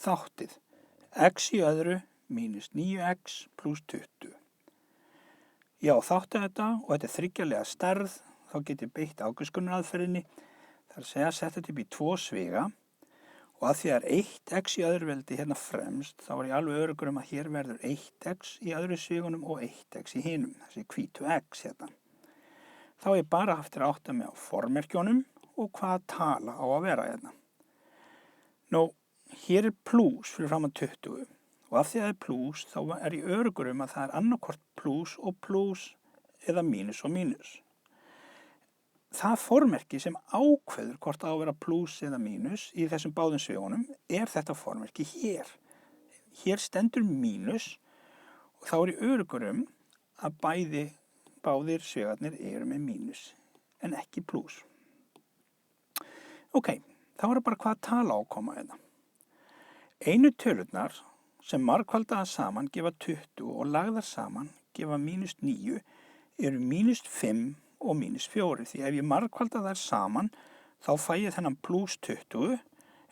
þáttið. X í öðru mínus 9x pluss 20. Já, þáttu þetta og þetta þriggjalega stærð, þá get ég beitt ákvöðskunaraðferðinni. Það er að segja að setja þetta upp í 2 sviga og að því að 1x í öðru veldi hérna fremst, þá er ég alveg öruggur að hér verður 1x í öðru svigunum og 1x í hinum, þessi hvítu x hérna. Þá er ég bara aftur að átta mig á formerkjónum og hvað tala á að vera hérna. Nú, hér er plús fyrir framan 20 og af því að það er plús þá er ég öruggur að það er annarkvort plús og plús eða mínus og mínus. Það formerki sem ákveður hvort á að vera plús eða mínus í þessum báðum svigunum er þetta formerki hér. Hér stendur mínus og þá er ég öruggur að báðir svigarnir eru með mínus en ekki plús. Ok, þá er bara hvað tala á að koma hérna. Einu tölurnar sem margfaldaðar saman gefa 20 og lagðar saman gefa mínus 9 eru mínus 5 og mínus 4 því ef ég margfalda þær saman þá fæ ég þennan pluss 20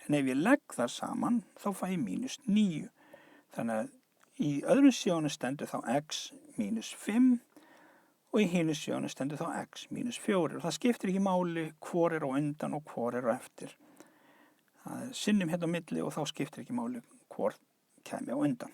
en ef ég legg þær saman þá fæ ég mínus 9. Þannig að í öðrum sjónu stendur þá x mínus 5 og í hinu sjónu stendur þá x mínus 4 og það skiptir ekki máli hvor er á undan og hvor er á eftir. Það er sinnum hérna á milli og þá skiptir ekki máli hvor kæmi á undan.